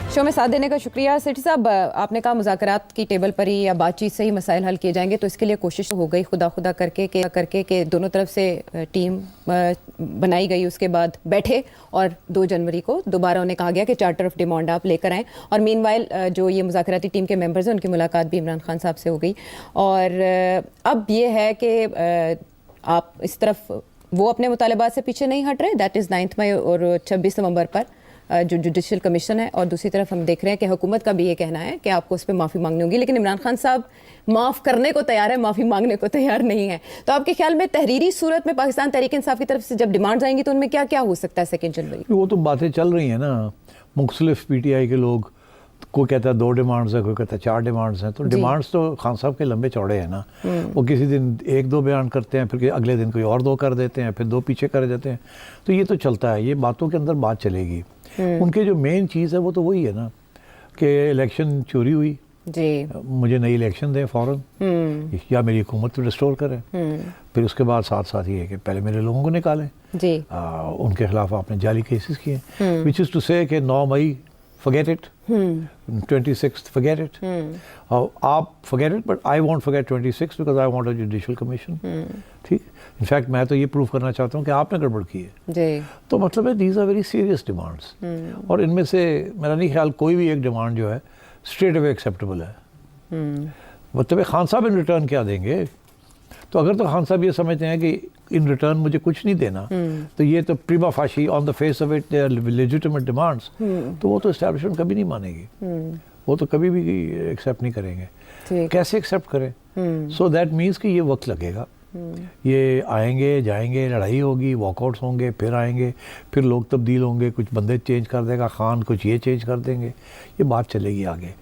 Show में साथ देने का शुक्रिया। सेठी साहब, आपने कहा मुज़ाकरात की टेबल पर ही या बातचीत से ही मसाइल हल किए जाएंगे, तो इसके लिए कोशिश हो गई खुदा खुदा करके के दोनों तरफ से टीम बनाई गई। उसके बाद बैठे और 2 जनवरी को दोबारा उन्हें कहा गया कि चार्टर ऑफ डिमांड आप लेकर आएँ। और मीनवाइल जो ये मुज़ाकराती टीम के मेंबर्स हैं उनकी मुलाकात भी इमरान खान साहब से हो गई। और अब ये है कि आप इस तरफ वो अपने मुतालबात से पीछे नहीं हट रहे। दैट इज़ 9 मई और 26 नवंबर पर जो जुडिशल कमीशन है, और दूसरी तरफ हम देख रहे हैं कि हुकूमत का भी ये कहना है कि आपको उस पर माफ़ी मांगनी होगी, लेकिन इमरान खान साहब माफ़ करने को तैयार है, माफ़ी मांगने को तैयार नहीं है। तो आपके ख्याल में तहरीरी सूरत में पाकिस्तान तहरीक इंसाफ की तरफ से जब डिमांड्स आएंगी तो उनमें क्या क्या हो सकता है 2 जनवरी? वो तो बातें चल रही हैं ना, मुख्तलिफ PTI के लोग, कोई कहता है 2 डिमांड्स है, कोई कहता है 4 डिमांड्स हैं। तो डिमांड्स तो खान साहब के लंबे चौड़े हैं ना। वो किसी दिन 1-2 बयान करते हैं, फिर अगले दिन कोई और 2 कर देते हैं, फिर 2 पीछे कर देते हैं। तो ये तो चलता है, ये बातों के अंदर बात चलेगी। उनके जो मेन चीज़ है वो तो वही है ना कि इलेक्शन चोरी हुई जी, मुझे नई इलेक्शन दें फ़ौरन, या मेरी हुकूमत रिस्टोर करें। फिर उसके बाद साथ साथ ये है कि पहले मेरे लोगों को निकालें जी। उनके खिलाफ आपने जाली केसेस किए, विच इज़ टू से कि 9 मई forget it, 26th forget it, आप forget it, but I won't forget 26th because I want a judicial commission। ठीक, इनफैक्ट मैं तो ये प्रूव करना चाहता हूँ कि आपने गड़बड़ की है जी। तो मतलब है these are very serious demands, और इनमें से मेरा नहीं ख्याल कोई भी एक डिमांड जो है स्ट्रेट अवे एक्सेप्टेबल है। मतलब खान साहब इन रिटर्न क्या देंगे? तो अगर तो खान साहब ये समझते हैं कि इन रिटर्न मुझे कुछ नहीं देना, तो ये तो prima facie on the face of it they are legitimate demands, तो वो तो एस्टैब्लिशमेंट कभी नहीं मानेगी, वो तो कभी भी एक्सेप्ट नहीं करेंगे। कैसे एक्सेप्ट करें? सो दैट मीन्स कि ये वक्त लगेगा, ये आएंगे जाएंगे, लड़ाई होगी, वॉकआउट्स होंगे, फिर आएंगे, फिर लोग तब्दील होंगे, कुछ बंदे चेंज कर देगा खान, कुछ ये चेंज कर देंगे, ये बात चलेगी आगे।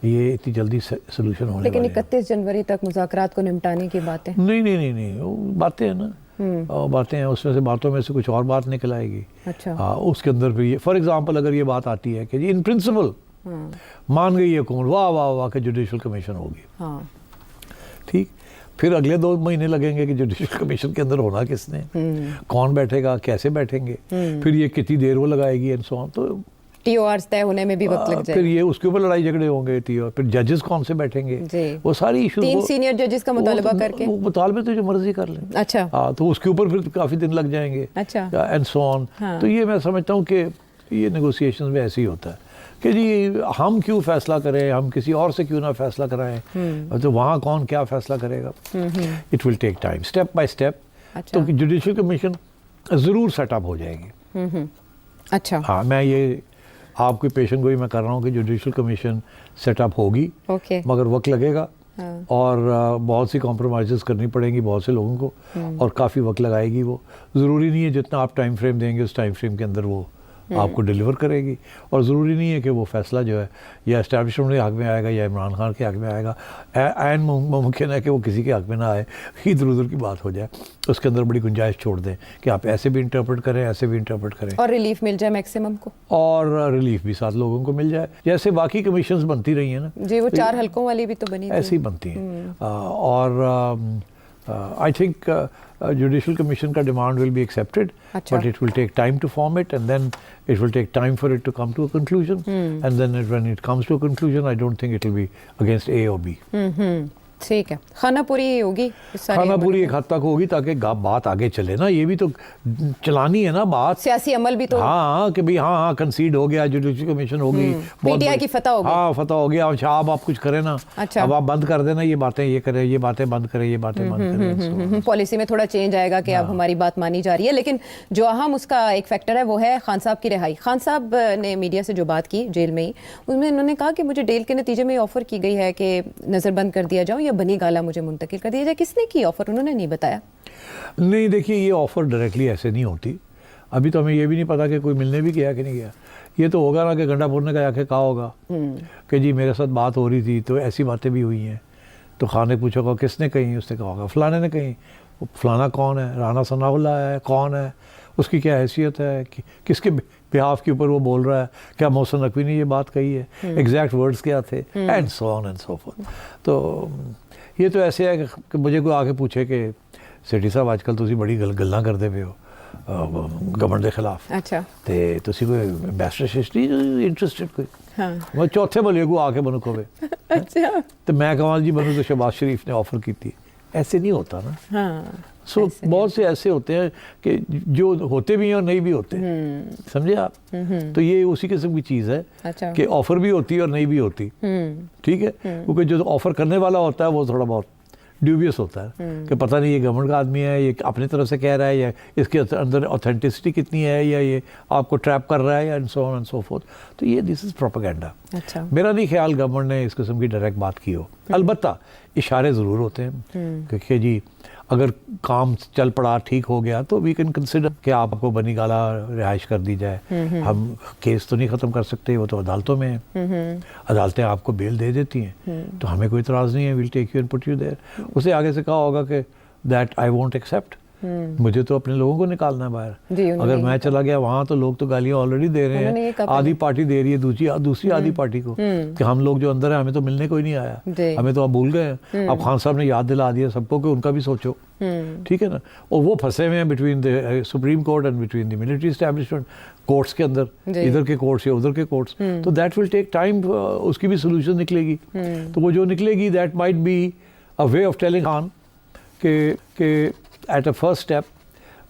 ये इतनी जल्दी सोल्यूशन होने लेकिन 31 जनवरी तक मुज़ाकरात को निपटाने की बातें नहीं, वो बातें हैं ना, और बातें हैं, उसमें से बातों में से कुछ और बात निकल आएगी। अच्छा। उसके अंदर भी ये फॉर एग्जांपल अगर ये बात आती है कि इन प्रिंसिपल मान गई है हुकूमत, वाह वाह वाह कि जुडिशल कमीशन होगी, ठीक, फिर अगले 2 महीने लगेंगे कि जुडिशल कमीशन के अंदर होना किसने, कौन बैठेगा, कैसे बैठेंगे, फिर ये कितनी देर वो लगाएगी एंड सो ऑन। तो TORs तय होने में भी वक्त लग जाएगा, फिर ये उसके ऊपर लड़ाई झगड़े होंगे, TOR, फिर जजेस कौन से बैठेंगे, वो सारी इशू 3 सीनियर जजेस का मुतालबा करके, वो मुतालबे तो जो मर्जी कर लें। अच्छा। तो उसके ऊपर फिर काफी दिन लग जाएंगे। अच्छा। And so on. तो ये मैं समझता हूँ कि ये नेगोशिएशंस में ऐसे ही होता है कि जी हम क्यों फैसला करें, हम किसी और से क्यों ना फैसला कराएं, तो वहाँ कौन क्या फैसला करेगा। It will take time, step by step. तो जुडिशल कमीशन ज़रूर सेटअप हो जाएगी। अच्छा। हाँ, मैं ये आपकी पेशन गोई मैं कर रहा हूँ कि जुडिशल कमीशन सेटअप होगी, मगर वक्त लगेगा। और बहुत सी कॉम्प्रोमाइज़ करनी पड़ेंगी बहुत से लोगों को, और काफ़ी वक्त लगाएगी। वो ज़रूरी नहीं है जितना आप टाइम फ्रेम देंगे उस टाइम फ्रेम के अंदर वो आपको डिलीवर करेगी, और ज़रूरी नहीं है कि वो फैसला जो है या एस्टैब्लिशमेंट के हक़ में आएगा या इमरान खान के हक़ में आएगा। एन मुमकिन है कि वो किसी के हक़ में ना आए, इधर उधर की बात हो जाए, उसके अंदर बड़ी गुंजाइश छोड़ दें कि आप ऐसे भी इंटरप्रेट करें, ऐसे भी इंटरप्रेट करें, और रिलीफ मिल जाए मैक्सिमम को, और रिलीफ भी साथ लोगों को मिल जाए, जैसे बाकी कमीशंस बनती रही हैं ना जी, वो 4 हल्कों वाली भी तो बनी, ऐसी ही बनती हैं। और I think judicial commission का demand will be accepted, but it will take time to form it, and then it will take time for it to come to a conclusion, and then when it comes to a conclusion, I don't think it will be against A or B. ठीक है, खानापुरी होगी, खानापुरी एक हद तक होगी ताकि बात आगे चले ना, ये भी तो चलानी है ना बात, सियासी अमल भी तो, हाँ कि भाई हाँ कंसीड हो गया, जुडिशल कमीशन होगी, PTI की फतह हो गई, हाँ फतह हो गया, अच्छा अब आप कुछ करें ना, अच्छा अब आप बंद कर देना ये बातें, ये करें, ये बातें बंद करें, ये बातें बंद करें, पॉलिसी में थोड़ा चेंज आएगा कि अब हमारी बात मानी जा रही है। लेकिन जो अहम उसका एक फैक्टर है वो है खान साहब की रिहाई। खान साहब ने मीडिया से जो बात की जेल में ही, उसमें उन्होंने कहा कि मुझे जेल के नतीजे में ऑफर की गई है कि नज़रबंद कर दिया जाऊँ या बनी गाला मुझे मुंतकिल कर दिया जाए। किसने की ऑफर? उन्होंने नहीं बताया। नहीं, देखिए ये ऑफर डायरेक्टली ऐसे नहीं होती। अभी तो हमें ये भी नहीं पता कि कोई मिलने भी गया कि नहीं गया। ये तो होगा ना कि गंडापुर ने आके कहा होगा कि जी मेरे साथ बात हो रही थी, तो ऐसी बातें भी हुई हैं, तो खान ने पूछा होगा किसने कही, उसने कहा होगा फलाने ने कही। फलाना कौन है? राना सनाउल्लाह है, कौन है, उसकी क्या हैसियत है, किसके बिहाफ के ऊपर वो बोल रहा है, क्या मोहसिन नकवी ने ये बात कही है, एग्जैक्ट वर्ड्स क्या थे, and so on and so fourth. तो ये तो ऐसे है कि मुझे कोई आके पूछे कि सेठी साहब आजकल तुसी बड़ी गल्लां करते पे हो, ਗਵਰਨਮੈਂਟ ਦੇ ਖਿਲਾਫ ਅੱਛਾ ਤੇ ਤੁਸੀਂ ਕੋਈ ਐਂਬੈਸਡਰਸ਼ਿਪ ਨਹੀਂ ਇੰਟਰਸਟਿਡ ਕੋਈ ਹਾਂ ਮੈਂ ਚੌਥੇ ਮਹੱਲੇ ਕੋ ਆ ਕੇ ਮੈਨੂੰ ਕਹੇ ਅੱਛਾ तो मैं कमाल जी बनूँ तो शहबाज शरीफ ने ऑफर की थी ऐसे नहीं होता ना हाँ सो बहुत से ऐसे होते हैं कि जो होते भी हैं और नहीं भी होते समझे आप तो ये उसी किस्म की चीज़ है अच्छा कि ऑफर भी होती है और नहीं भी होती ठीक है क्योंकि जो ऑफर करने वाला होता है वो थोड़ा बहुत ड्यूबियस होता है कि पता नहीं ये गवर्नमेंट का आदमी है ये अपनी तरफ से कह रहा है या इसके अंदर ऑथेंटिसिटी कितनी है या ये आपको ट्रैप कर रहा है या and so on and so fourth तो ये दिस इज़ प्रोपेगेंडा अच्छा मेरा नहीं ख्याल गवर्नमेंट ने इस किस्म की डायरेक्ट बात की हो अलबत्ता इशारे ज़रूर होते हैं कि जी अगर काम चल पड़ा ठीक हो गया तो वी कैन कंसिडर कि आपको बनी गाला रिहाइश कर दी जाए हम केस तो नहीं ख़त्म कर सकते वो तो अदालतों में है अदालतें आपको बेल दे देती हैं तो हमें कोई इतराज़ नहीं है will take you and put you there उसे आगे से कहा होगा कि दैट आई वोंट एक्सेप्ट मुझे तो अपने लोगों को निकालना है बाहर अगर मैं चला गया वहाँ तो लोग तो गालियाँ ऑलरेडी दे रहे हैं आधी पार्टी दे रही है दूसरी आधी पार्टी को कि हम लोग जो अंदर है हमें तो मिलने को ही नहीं आया हमें तो आप भूल गए अब खान साहब ने याद दिला दिया सबको कि उनका भी सोचो ठीक है ना और वो फंसे हुए हैं between the supreme court and between the military establishment courts के अंदर इधर के कोर्ट्स या उधर के कोर्ट्स तो दैट विल टेक टाइम उसकी भी सोल्यूशन निकलेगी तो वो जो निकलेगी that might be a way of telling Khan के एट अ फर्स्ट स्टेप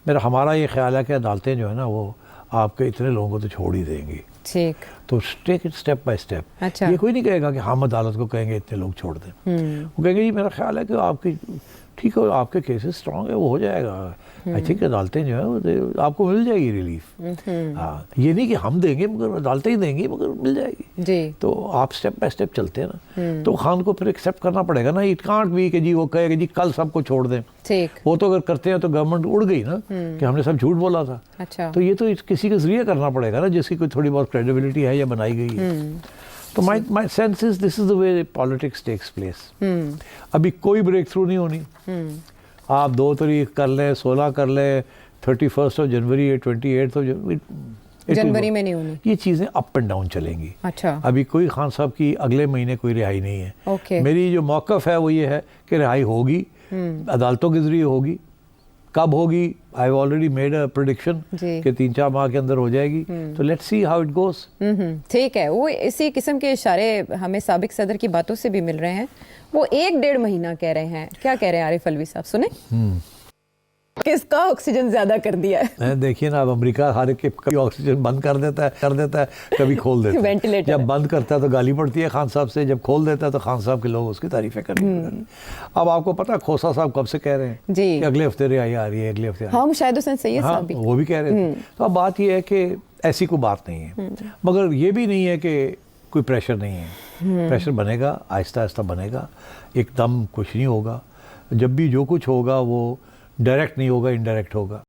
मेरा हमारा ये ख्याल है कि अदालतें जो है ना वो आपके इतने लोगों को तो छोड़ ही देंगी ठीक तो take it step by step अच्छा ये कोई नहीं कहेगा कि हम अदालत को कहेंगे इतने लोग छोड़ दें वो कहेंगे जी मेरा ख्याल है कि आपकी ठीक है आपके केसेस स्ट्रांग है वो हो जाएगा आई थिंक अदालतें जो है वो आपको मिल जाएगी रिलीफ हाँ ये नहीं कि हम देंगे मगर अदालतें ही देंगी मगर मिल जाएगी जी तो आप स्टेप बाय स्टेप चलते हैं ना तो खान को फिर एक्सेप्ट करना पड़ेगा ना इट कांट भी कि जी वो कहेगा जी कल सबको छोड़ दें ठीक वो तो अगर करते हैं तो गवर्नमेंट उड़ गई ना कि हमने सब झूठ बोला था अच्छा तो ये तो किसी के जरिए करना पड़ेगा ना जिसकी कोई थोड़ी बहुत क्रेडिबिलिटी है या बनाई गई है तो my sense is this is the way politics takes place अभी कोई ब्रेक थ्रू नहीं होनी आप 2 तारीख कर लें 16 कर लें 31 जनवरी 28 जनवरी में नहीं होनी ये चीज़ें अप एंड डाउन चलेंगी अच्छा अभी कोई खान साहब की अगले महीने कोई रिहाई नहीं है ओके मेरी जो मौक़िफ़ है वो ये है कि रिहाई होगी अदालतों के ज़रिए होगी कब होगी I have already made a prediction कि 3-4 माह के अंदर हो जाएगी तो let's see how it goes ठीक है वो इसी किस्म के इशारे हमें साबिक सदर की बातों से भी मिल रहे हैं वो 1-1.5 महीना कह रहे हैं क्या कह रहे हैं आरिफ अलवी साहब सुने किसका ऑक्सीजन ज्यादा कर दिया है देखिए ना अब अमेरिका हर एक कभी ऑक्सीजन बंद कर देता है कभी खोल देता है वेंटिलेटर जब बंद करता है तो गाली पड़ती है खान साहब से जब खोल देता है तो खान साहब के लोग उसकी तारीफें करेंगे अब आपको पता है खोसा साहब कब से कह रहे हैं जी कि अगले हफ्ते रिहाई आ रही है अगले हफ्ते हाँ मुशाहिद हुसैन सैयद हाँ साहब भी वो भी कह रहे थे तो अब बात ये है कि ऐसी कोई बात नहीं है मगर ये भी नहीं है कि कोई प्रेशर नहीं है प्रेशर बनेगा आहिस्ता आहिस्ता बनेगा एकदम कुछ नहीं होगा जब भी जो कुछ होगा वो डायरेक्ट नहीं होगा इनडायरेक्ट होगा